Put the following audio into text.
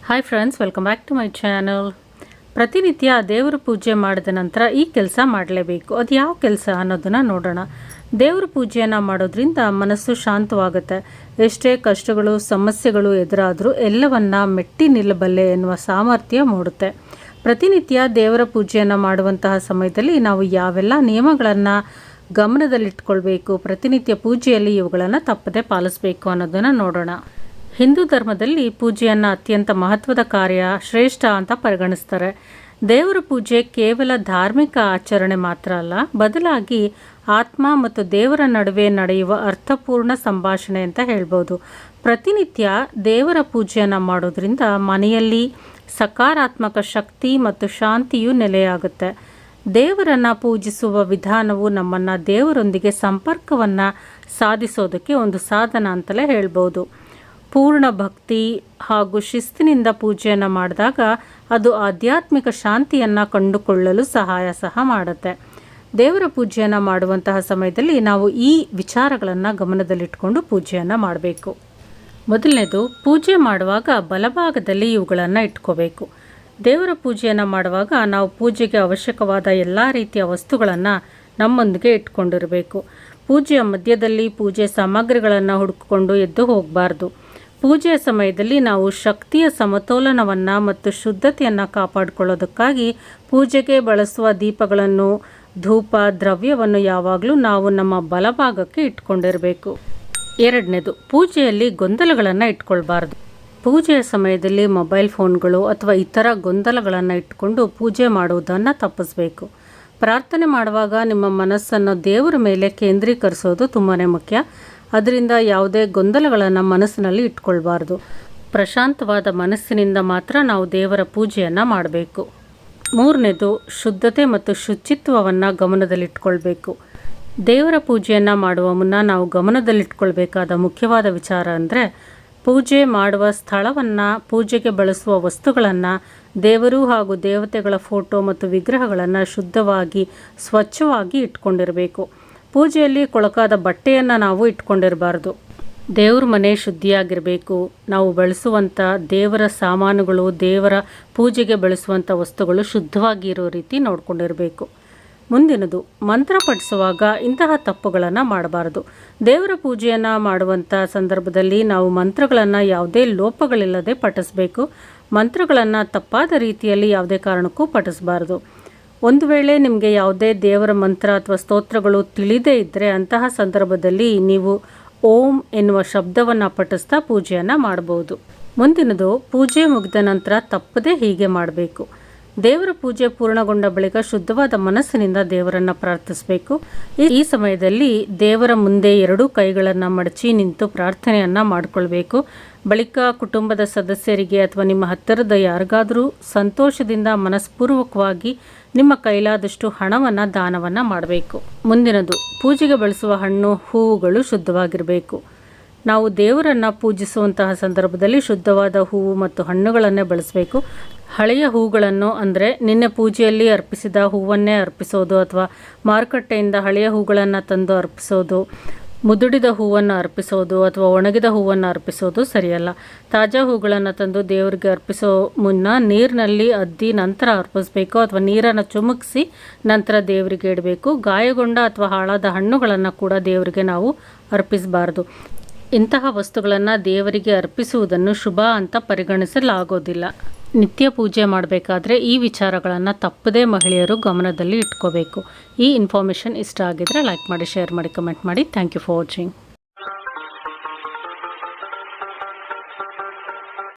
Hi friends, welcome back to my channel. ಪ್ರತಿನಿತ್ಯ ದೇವರ ಪೂಜೆ ಮಾಡಿದ ನಂತರ ಈ ಕೆಲಸ ಮಾಡಲೇಬೇಕು. ಅದು ಯಾವ ಕೆಲಸ ಅನ್ನೋದನ್ನು ನೋಡೋಣ. ದೇವರ ಪೂಜೆಯನ್ನು ಮಾಡೋದ್ರಿಂದ ಮನಸ್ಸು ಶಾಂತವಾಗುತ್ತೆ. ಎಷ್ಟೇ ಕಷ್ಟಗಳು ಸಮಸ್ಯೆಗಳು ಎದುರಾದರೂ ಎಲ್ಲವನ್ನ ಮೆಟ್ಟಿ ನಿಲ್ಲಬಲ್ಲೆ ಎನ್ನುವ ಸಾಮರ್ಥ್ಯ ಮೂಡುತ್ತೆ. ಪ್ರತಿನಿತ್ಯ ದೇವರ ಪೂಜೆಯನ್ನು ಮಾಡುವಂತಹ ಸಮಯದಲ್ಲಿ ನಾವು ಯಾವೆಲ್ಲ ನಿಯಮಗಳನ್ನು ಗಮನದಲ್ಲಿಟ್ಕೊಳ್ಬೇಕು, ಪ್ರತಿನಿತ್ಯ ಪೂಜೆಯಲ್ಲಿ ಇವುಗಳನ್ನು ತಪ್ಪದೆ ಪಾಲಿಸಬೇಕು ಅನ್ನೋದನ್ನು ನೋಡೋಣ. ಹಿಂದೂ ಧರ್ಮದಲ್ಲಿ ಪೂಜೆಯನ್ನು ಅತ್ಯಂತ ಮಹತ್ವದ ಕಾರ್ಯ, ಶ್ರೇಷ್ಠ ಅಂತ ಪರಿಗಣಿಸ್ತಾರೆ. ದೇವರ ಪೂಜೆ ಕೇವಲ ಧಾರ್ಮಿಕ ಆಚರಣೆ ಮಾತ್ರ ಅಲ್ಲ, ಬದಲಾಗಿ ಆತ್ಮ ಮತ್ತು ದೇವರ ನಡುವೆ ನಡೆಯುವ ಅರ್ಥಪೂರ್ಣ ಸಂಭಾಷಣೆ ಅಂತ ಹೇಳ್ಬೋದು. ಪ್ರತಿನಿತ್ಯ ದೇವರ ಪೂಜೆಯನ್ನು ಮಾಡೋದ್ರಿಂದ ಮನೆಯಲ್ಲಿ ಸಕಾರಾತ್ಮಕ ಶಕ್ತಿ ಮತ್ತು ಶಾಂತಿಯು ನೆಲೆಯಾಗುತ್ತೆ. ದೇವರನ್ನು ಪೂಜಿಸುವ ವಿಧಾನವು ನಮ್ಮನ್ನು ದೇವರೊಂದಿಗೆ ಸಂಪರ್ಕವನ್ನು ಸಾಧಿಸೋದಕ್ಕೆ ಒಂದು ಸಾಧನ ಅಂತಲೇ ಹೇಳ್ಬೋದು. ಪೂರ್ಣ ಭಕ್ತಿ ಹಾಗೂ ಶಿಸ್ತಿನಿಂದ ಪೂಜೆಯನ್ನು ಮಾಡಿದಾಗ ಅದು ಆಧ್ಯಾತ್ಮಿಕ ಶಾಂತಿಯನ್ನು ಕಂಡುಕೊಳ್ಳಲು ಸಹಾಯ ಮಾಡುತ್ತೆ. ದೇವರ ಪೂಜೆಯನ್ನು ಮಾಡುವಂತಹ ಸಮಯದಲ್ಲಿ ನಾವು ಈ ವಿಚಾರಗಳನ್ನು ಗಮನದಲ್ಲಿಟ್ಕೊಂಡು ಪೂಜೆಯನ್ನು ಮಾಡಬೇಕು. ಮೊದಲನೇದು, ಪೂಜೆ ಮಾಡುವಾಗ ಬಲಭಾಗದಲ್ಲಿ ಇವುಗಳನ್ನು ಇಟ್ಕೋಬೇಕು. ದೇವರ ಪೂಜೆಯನ್ನು ಮಾಡುವಾಗ ನಾವು ಪೂಜೆಗೆ ಅವಶ್ಯಕವಾದ ಎಲ್ಲ ರೀತಿಯ ವಸ್ತುಗಳನ್ನು ನಮ್ಮೊಂದಿಗೆ ಇಟ್ಕೊಂಡಿರಬೇಕು. ಪೂಜೆಯ ಮಧ್ಯದಲ್ಲಿ ಪೂಜೆ ಸಾಮಗ್ರಿಗಳನ್ನು ಹುಡುಕಿಕೊಂಡು ಎದ್ದು ಹೋಗಬಾರ್ದು. ಪೂಜೆಯ ಸಮಯದಲ್ಲಿ ನಾವು ಶಕ್ತಿಯ ಸಮತೋಲನವನ್ನು ಮತ್ತು ಶುದ್ಧತೆಯನ್ನು ಕಾಪಾಡಿಕೊಳ್ಳೋದಕ್ಕಾಗಿ ಪೂಜೆಗೆ ಬಳಸುವ ದೀಪಗಳನ್ನು, ಧೂಪ, ದ್ರವ್ಯವನ್ನು ಯಾವಾಗಲೂ ನಾವು ನಮ್ಮ ಬಲಭಾಗಕ್ಕೆ ಇಟ್ಕೊಂಡಿರಬೇಕು. ಎರಡನೇದು, ಪೂಜೆಯಲ್ಲಿ ಗೊಂದಲಗಳನ್ನು ಇಟ್ಕೊಳ್ಬಾರ್ದು. ಪೂಜೆಯ ಸಮಯದಲ್ಲಿ ಮೊಬೈಲ್ ಫೋನ್ಗಳು ಅಥವಾ ಇತರ ಗೊಂದಲಗಳನ್ನು ಇಟ್ಕೊಂಡು ಪೂಜೆ ಮಾಡುವುದನ್ನು ತಪ್ಪಿಸಬೇಕು. ಪ್ರಾರ್ಥನೆ ಮಾಡುವಾಗ ನಿಮ್ಮ ಮನಸ್ಸನ್ನು ದೇವರ ಮೇಲೆ ಕೇಂದ್ರೀಕರಿಸೋದು ತುಂಬಾ ಮುಖ್ಯ. ಅದರಿಂದ ಯಾವುದೇ ಗೊಂದಲಗಳನ್ನು ಮನಸ್ಸಿನಲ್ಲಿ ಇಟ್ಕೊಳ್ಬಾರ್ದು. ಪ್ರಶಾಂತವಾದ ಮನಸ್ಸಿನಿಂದ ಮಾತ್ರ ನಾವು ದೇವರ ಪೂಜೆಯನ್ನು ಮಾಡಬೇಕು. ಮೂರನೇದು, ಶುದ್ಧತೆ ಮತ್ತು ಶುಚಿತ್ವವನ್ನು ಗಮನದಲ್ಲಿಟ್ಕೊಳ್ಬೇಕು. ದೇವರ ಪೂಜೆಯನ್ನು ಮಾಡುವ ಮುನ್ನ ನಾವು ಗಮನದಲ್ಲಿಟ್ಕೊಳ್ಬೇಕಾದ ಮುಖ್ಯವಾದ ವಿಚಾರ ಅಂದರೆ, ಪೂಜೆ ಮಾಡುವ ಸ್ಥಳವನ್ನು, ಪೂಜೆಗೆ ಬಳಸುವ ವಸ್ತುಗಳನ್ನು, ದೇವರು ಹಾಗೂ ದೇವತೆಗಳ ಫೋಟೋ ಮತ್ತು ವಿಗ್ರಹಗಳನ್ನು ಶುದ್ಧವಾಗಿ ಸ್ವಚ್ಛವಾಗಿ ಇಟ್ಕೊಂಡಿರಬೇಕು. ಪೂಜೆಯಲ್ಲಿ ಕೊಳಕಾದ ಬಟ್ಟೆಯನ್ನು ನಾವು ಇಟ್ಕೊಂಡಿರಬಾರ್ದು. ದೇವ್ರ ಮನೆ ಶುದ್ಧಿಯಾಗಿರಬೇಕು. ನಾವು ಬಳಸುವಂಥ ದೇವರ ಸಾಮಾನುಗಳು, ದೇವರ ಪೂಜೆಗೆ ಬಳಸುವಂಥ ವಸ್ತುಗಳು ಶುದ್ಧವಾಗಿ ಇರೋ ರೀತಿ ನೋಡ್ಕೊಂಡಿರಬೇಕು. ಮುಂದಿನದು, ಮಂತ್ರ ಪಠಿಸುವಾಗ ಇಂತಹ ತಪ್ಪುಗಳನ್ನು ಮಾಡಬಾರ್ದು. ದೇವರ ಪೂಜೆಯನ್ನು ಮಾಡುವಂಥ ಸಂದರ್ಭದಲ್ಲಿ ನಾವು ಮಂತ್ರಗಳನ್ನು ಯಾವುದೇ ಲೋಪಗಳಿಲ್ಲದೆ ಪಠಿಸಬೇಕು. ಮಂತ್ರಗಳನ್ನು ತಪ್ಪಾದ ರೀತಿಯಲ್ಲಿ ಯಾವುದೇ ಕಾರಣಕ್ಕೂ ಪಠಿಸಬಾರ್ದು. ಒಂದು ವೇಳೆ ನಿಮಗೆ ಯಾವುದೇ ದೇವರ ಮಂತ್ರ ಅಥವಾ ಸ್ತೋತ್ರಗಳು ತಿಳಿದೇ ಇದ್ದರೆ ಅಂತಹ ಸಂದರ್ಭದಲ್ಲಿ ನೀವು ಓಂ ಎನ್ನುವ ಶಬ್ದವನ್ನು ಪಠಿಸ್ತಾ ಪೂಜೆಯನ್ನು ಮಾಡಬಹುದು. ಮುಂದಿನದು, ಪೂಜೆ ಮುಗಿದ ನಂತರ ತಪ್ಪದೇ ಹೀಗೆ ಮಾಡಬೇಕು. ದೇವರ ಪೂಜೆ ಪೂರ್ಣಗೊಂಡ ಬಳಿಕ ಶುದ್ಧವಾದ ಮನಸ್ಸಿನಿಂದ ದೇವರನ್ನು ಪ್ರಾರ್ಥಿಸಬೇಕು. ಈ ಸಮಯದಲ್ಲಿ ದೇವರ ಮುಂದೆ ಎರಡೂ ಕೈಗಳನ್ನು ಮಡಚಿ ನಿಂತು ಪ್ರಾರ್ಥನೆಯನ್ನು ಮಾಡಿಕೊಳ್ಬೇಕು. ಬಳಿಕ ಕುಟುಂಬದ ಸದಸ್ಯರಿಗೆ ಅಥವಾ ನಿಮ್ಮ ಹತ್ತಿರದ ಯಾರಿಗಾದರೂ ಸಂತೋಷದಿಂದ ಮನಸ್ಪೂರ್ವಕವಾಗಿ ನಿಮ್ಮ ಕೈಲಾದಷ್ಟು ಹಣವನ್ನು ದಾನವನ್ನು ಮಾಡಬೇಕು. ಮುಂದಿನದು, ಪೂಜೆಗೆ ಬಳಸುವ ಹಣ್ಣು, ಹೂವುಗಳು ಶುದ್ಧವಾಗಿರಬೇಕು. ನಾವು ದೇವರನ್ನು ಪೂಜಿಸುವಂತಹ ಸಂದರ್ಭದಲ್ಲಿ ಶುದ್ಧವಾದ ಹೂವು ಮತ್ತು ಹಣ್ಣುಗಳನ್ನೇ ಬಳಸಬೇಕು. ಹಳೆಯ ಹೂಗಳನ್ನು, ಅಂದರೆ ನಿನ್ನೆ ಪೂಜೆಯಲ್ಲಿ ಅರ್ಪಿಸಿದ ಹೂವನ್ನೇ ಅರ್ಪಿಸೋದು ಅಥವಾ ಮಾರುಕಟ್ಟೆಯಿಂದ ಹಳೆಯ ಹೂಗಳನ್ನು ತಂದು ಅರ್ಪಿಸೋದು, ಮುದುಡಿದ ಹೂವನ್ನು ಅರ್ಪಿಸೋದು ಅಥವಾ ಒಣಗಿದ ಹೂವನ್ನು ಅರ್ಪಿಸೋದು ಸರಿಯಲ್ಲ. ತಾಜಾ ಹೂಗಳನ್ನು ತಂದು ದೇವರಿಗೆ ಅರ್ಪಿಸೋ ಮುನ್ನ ನೀರಿನಲ್ಲಿ ಅದ್ದಿ ನಂತರ ಅರ್ಪಿಸಬೇಕು ಅಥವಾ ನೀರನ್ನು ಚುಮುಕಿಸಿ ನಂತರ ದೇವರಿಗೆ ಇಡಬೇಕು. ಗಾಯಗೊಂಡ ಅಥವಾ ಹಾಳಾದ ಹಣ್ಣುಗಳನ್ನು ಕೂಡ ದೇವರಿಗೆ ನಾವು ಅರ್ಪಿಸಬಾರ್ದು. ಇಂತಹ ವಸ್ತುಗಳನ್ನು ದೇವರಿಗೆ ಅರ್ಪಿಸುವುದನ್ನು ಶುಭ ಅಂತ ಪರಿಗಣಿಸಲಾಗೋದಿಲ್ಲ. ನಿತ್ಯ ಪೂಜೆ ಮಾಡಬೇಕಾದ್ರೆ ಈ ವಿಚಾರಗಳನ್ನು ತಪ್ಪದೇ ಮಹಿಳೆಯರು ಗಮನದಲ್ಲಿ ಇಟ್ಕೋಬೇಕು. ಈ ಇನ್ಫಾರ್ಮೇಷನ್ ಇಷ್ಟ ಆಗಿದ್ರೆ ಲೈಕ್ ಮಾಡಿ, ಶೇರ್ ಮಾಡಿ, ಕಮೆಂಟ್ ಮಾಡಿ. Thank you for watching.